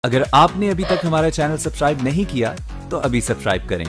अगर आपने अभी तक हमारा चैनल सब्सक्राइब नहीं किया तो अभी सब्सक्राइब करें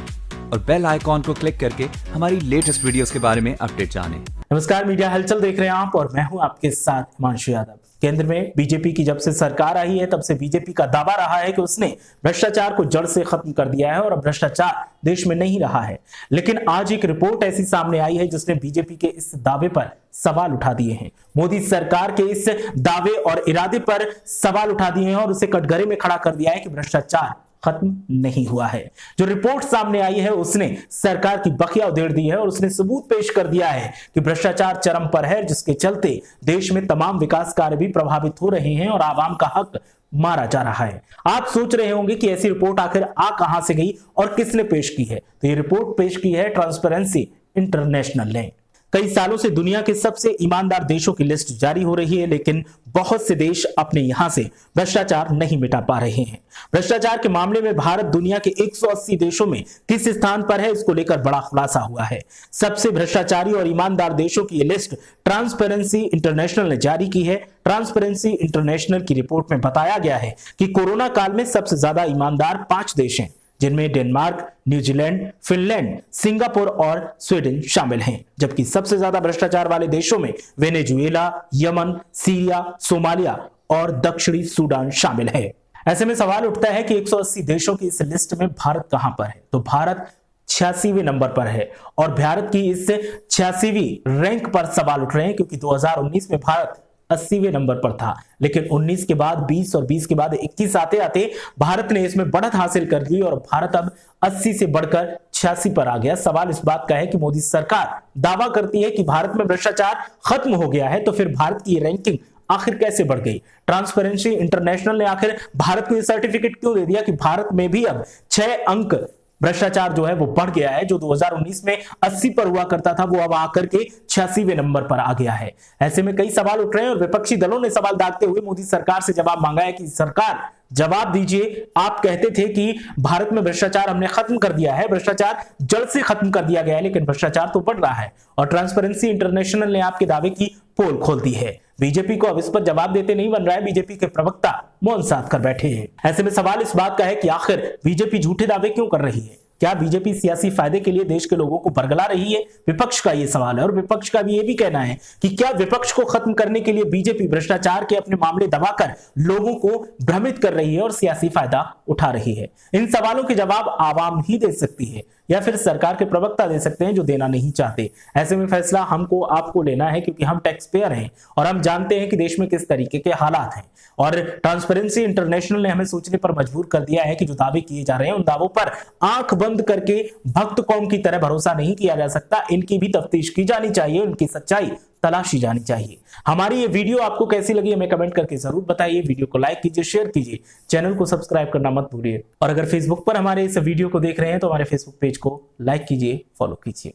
और बेल आइकॉन को क्लिक करके हमारी लेटेस्ट वीडियोस के बारे में अपडेट जानें। नमस्कार, मीडिया हलचल देख रहे हैं आप और मैं हूं आपके साथ हिमांशु यादव। केंद्र में बीजेपी की जब से सरकार आई है तब से बीजेपी का दावा रहा है कि उसने भ्रष्टाचार को जड़ से खत्म कर दिया है और अब भ्रष्टाचार देश में नहीं रहा है। लेकिन आज एक रिपोर्ट ऐसी सामने आई है जिसने बीजेपी के इस दावे पर सवाल उठा दिए हैं। मोदी सरकार के इस दावे और इरादे पर सवाल उठा दिए हैं और उसे कटघरे में खड़ा कर दिया है कि भ्रष्टाचार खत्म नहीं हुआ है। जो रिपोर्ट सामने आई है उसने सरकार की बखिया उधेड़ दी है और उसने सबूत पेश कर दिया है कि भ्रष्टाचार चरम पर है, जिसके चलते देश में तमाम विकास कार्य भी प्रभावित हो रहे हैं और आवाम का हक मारा जा रहा है। आप सोच रहे होंगे कि ऐसी रिपोर्ट आखिर आ कहां से गई और किसने पेश की है। तो ये रिपोर्ट पेश की है ट्रांसपेरेंसी इंटरनेशनल ने। कई सालों से दुनिया के सबसे ईमानदार देशों की लिस्ट जारी हो रही है, लेकिन बहुत से देश अपने यहां से भ्रष्टाचार नहीं मिटा पा रहे हैं। भ्रष्टाचार के मामले में भारत दुनिया के 180 देशों में किस स्थान पर है, इसको लेकर बड़ा खुलासा हुआ है। सबसे भ्रष्टाचारी और ईमानदार देशों की लिस्ट ट्रांसपेरेंसी इंटरनेशनल ने जारी की है। ट्रांसपेरेंसी इंटरनेशनल की रिपोर्ट में बताया गया है कि कोरोना काल में सबसे ज्यादा ईमानदार 5 देश हैं, जिनमें डेनमार्क, न्यूजीलैंड, फिनलैंड, सिंगापुर और स्वीडन शामिल हैं। जबकि सबसे ज्यादा भ्रष्टाचार वाले देशों में वेनेजुएला, यमन, सीरिया, सोमालिया और दक्षिणी सूडान शामिल है। ऐसे में सवाल उठता है कि 180 देशों की इस लिस्ट में भारत कहां पर है। तो भारत 86वें नंबर पर है और भारत की इस 86वीं रैंक पर सवाल उठ रहे हैं, क्योंकि 2019 में भारत 80वें नंबर पर था। लेकिन 19 के बाद 20 और 20 के बाद 21 आते आते भारत ने इसमें बढ़त हासिल कर ली और भारत अब 80 से बढ़कर 86 पर आ गया। सवाल इस बात का है कि मोदी सरकार दावा करती है कि भारत में भ्रष्टाचार खत्म हो गया है, तो फिर भारत की रैंकिंग आखिर कैसे बढ़ गई। ट्रांसपेरेंसी इंटरनेशनल ने आखिर भारत को यह सर्टिफिकेट क्यों दे दिया कि भारत में भी अब 6 अंक भ्रष्टाचार जो है वो बढ़ गया है। जो 2019 में 80 पर हुआ करता था वो अब आकर के 86वें नंबर पर आ गया है। ऐसे में कई सवाल उठ रहे हैं और विपक्षी दलों ने सवाल दागते हुए मोदी सरकार से जवाब मांगा है कि सरकार जवाब दीजिए। आप कहते थे कि भारत में भ्रष्टाचार हमने खत्म कर दिया है, भ्रष्टाचार जड़ से खत्म कर दिया गया है, लेकिन भ्रष्टाचार तो बढ़ रहा है। और ट्रांसपेरेंसी इंटरनेशनल ने आपके दावे की पोल खोल दी है। बीजेपी को अब इस पर जवाब देते नहीं बन रहा है। बीजेपी के प्रवक्ता मौन साध कर बैठे हैं। ऐसे में सवाल इस बात का है कि आखिर बीजेपी झूठे दावे क्यों कर रही है। क्या बीजेपी सियासी फायदे के लिए देश के लोगों को बरगला रही है? विपक्ष का यह सवाल है। और विपक्ष का भी यह भी कहना है कि क्या विपक्ष को खत्म करने के लिए बीजेपी भ्रष्टाचार के अपने मामले दबाकर लोगों को भ्रमित कर रही है और सियासी फायदा उठा रही है। इन सवालों के जवाब आवाम ही दे सकती है या फिर सरकार के प्रवक्ता दे सकते हैं, जो देना नहीं चाहते। ऐसे में फैसला हमको आपको लेना है, क्योंकि हम टैक्स पेयर हैं और हम जानते हैं कि देश में किस तरीके के हालात हैं। और ट्रांसपेरेंसी इंटरनेशनल ने हमें सोचने पर मजबूर कर दिया है कि जो दावे किए जा रहे हैं उन दावों पर आंख बंद करके भक्त कौम की तरह भरोसा नहीं किया जा सकता। इनकी भी तफ्तीश की जानी चाहिए, उनकी सच्चाई तलाशी जानी चाहिए। हमारी ये वीडियो आपको कैसी लगी हमें कमेंट करके जरूर बताइए। वीडियो को लाइक कीजिए, शेयर कीजिए, चैनल को सब्सक्राइब करना मत भूलिए। और अगर फेसबुक पर हमारे इस वीडियो को देख रहे हैं तो हमारे फेसबुक पेज को लाइक कीजिए, फॉलो कीजिए।